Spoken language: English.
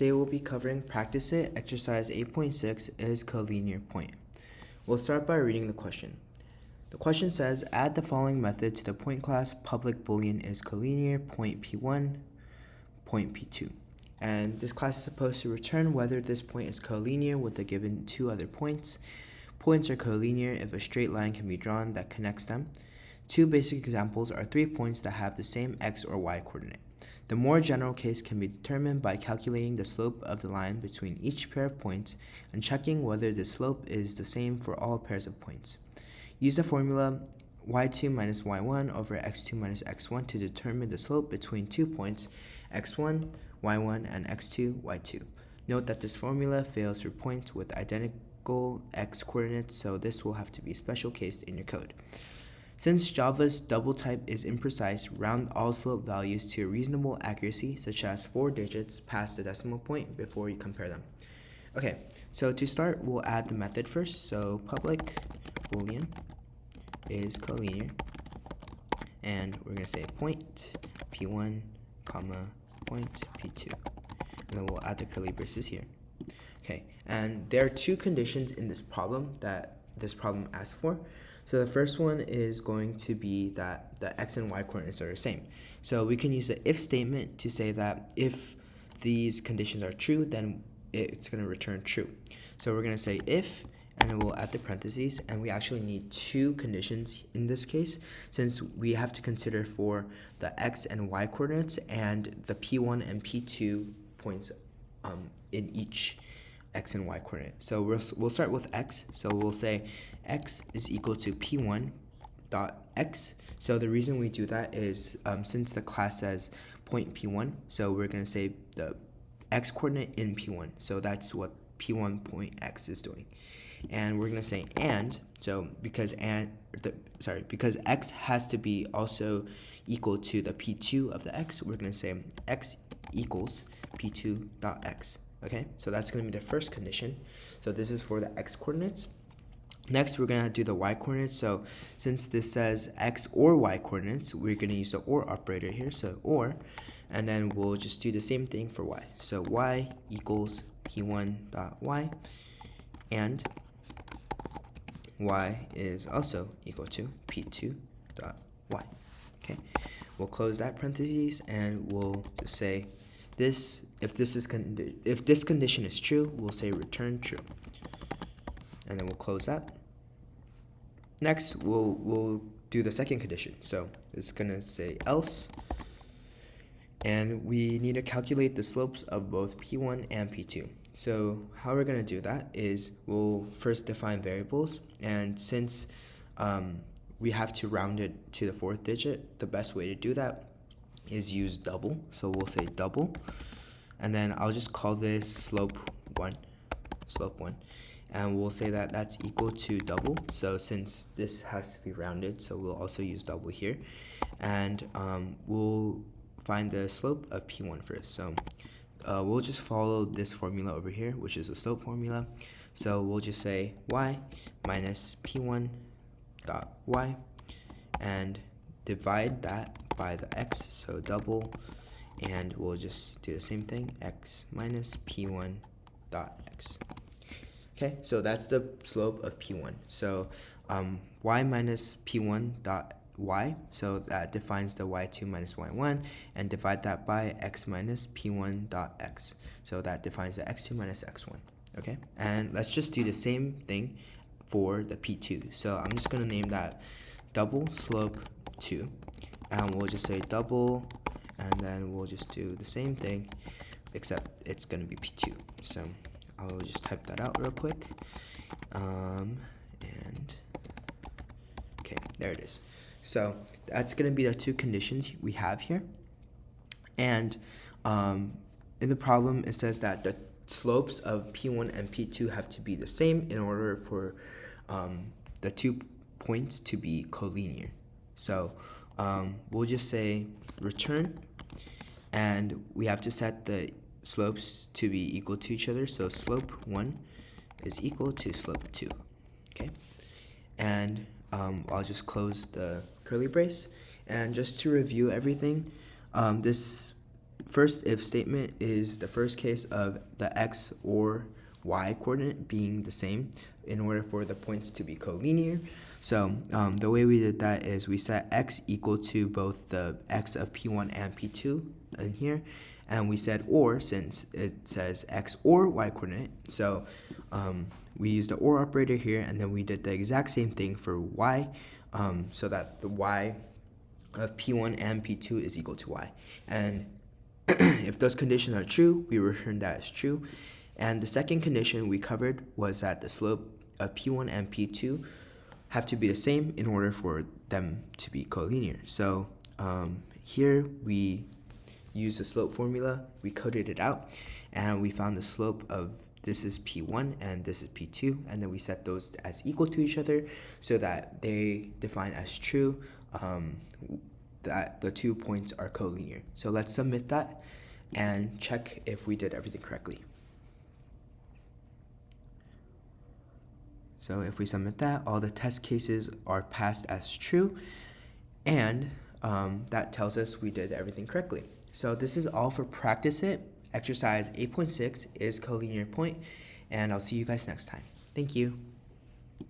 Today we'll be covering Practice It, Exercise 8.6 isCollinearPoint. We'll start by reading the question. The question says, add the following method to the point class public boolean isCollinear point P1, point P2. And this class is supposed to return whether this point is collinear with the given two other points. Points are collinear if a straight line can be drawn that connects them. Two basic examples are 3 points that have the same x or y coordinate. The more general case can be determined by calculating the slope of the line between each pair of points and checking whether the slope is the same for all pairs of points. Use the formula y2 minus y1 over x2 minus x1 to determine the slope between 2 points x1, y1, and x2, y2. Note that this formula fails for points with identical x coordinates, so this will have to be a special case in your code. Since Java's double type is imprecise, round all slope values to a reasonable accuracy, such as 4 digits past the decimal point before you compare them. Okay, so to start, we'll add the method first. So public boolean isCollinear, and we're going to say point P1, comma, point P2. And then we'll add the curly braces here. Okay, and there are two conditions in this problem that this problem asks for. So the first one is going to be that the x and y coordinates are the same. So we can use the if statement to say that if these conditions are true, then it's going to return true. So we're going to say if, and then we'll add the parentheses, and we actually need two conditions in this case, since we have to consider for the x and y coordinates and the P1 and P2 points in each x and y coordinate. So we'll start with x. So we'll say x is equal to P1 dot x. So the reason we do that is since the class says point P1, so we're going to say the x coordinate in P1. So that's what P1 point x is doing. And we're going to say and, so because x has to be also equal to the P2 of the x, we're going to say x equals P2 dot x. Okay, so that's going to be the first condition. So this is for the x coordinates. Next, we're going to do the y coordinates. So since this says x or y coordinates, we're going to use the or operator here. So or, and then we'll just do the same thing for y. So y equals P1 dot y, and y is also equal to P2 dot y. Okay, we'll close that parentheses, and we'll just say this. If this condition is true, we'll say return true, and then we'll close that. Next, we'll do the second condition. So it's gonna say else, and we need to calculate the slopes of both P1 and P2. So how we're gonna do that is we'll first define variables, and since we have to round it to the 4th digit, the best way to do that is use double. So we'll say double. And then I'll just call this slope 1, and we'll say that that's equal to double. So since this has to be rounded, so we'll also use double here, and we'll find the slope of P1 first. So we'll just follow this formula over here, which is a slope formula. So we'll just say y minus P1 dot y, and divide that by the x, so double. And we'll just do the same thing, x minus P1 dot x. Okay, so that's the slope of P1. So y minus P1 dot y, so that defines the y2 minus y1, and divide that by x minus P1 dot x. So that defines the x2 minus x1. Okay, and let's just do the same thing for the P2. So I'm just going to name that double slope 2, and we'll just say double, and then we'll just do the same thing, except it's going to be P2. So I'll just type that out real quick. And okay, there it is. So that's going to be the two conditions we have here. And in the problem, it says that the slopes of P1 and P2 have to be the same in order for the 2 points to be collinear. So we'll just say return, and we have to set the slopes to be equal to each other. So slope 1 is equal to slope 2. Okay, and I'll just close the curly brace. And just to review everything, this first if statement is the first case of the x or y coordinate being the same in order for the points to be collinear. So the way we did that is we set x equal to both the x of p1 and p2 in here, and we said or since it says x or y coordinate, so we used the or operator here, and then we did the exact same thing for y, so that the y of p1 and p2 is equal to y. And if those conditions are true, we return that as true. And the second condition we covered was that the slope of p1 and p2 have to be the same in order for them to be collinear. So here we use the slope formula, we coded it out, and we found the slope of this is p1 and this is p2, and then we set those as equal to each other so that they define as true that the 2 points are collinear. So let's submit that and check if we did everything correctly. So if we submit that, all the test cases are passed as true, and that tells us we did everything correctly. So this is all for Practice It. Exercise 8.6 is collinear point, and I'll see you guys next time. Thank you.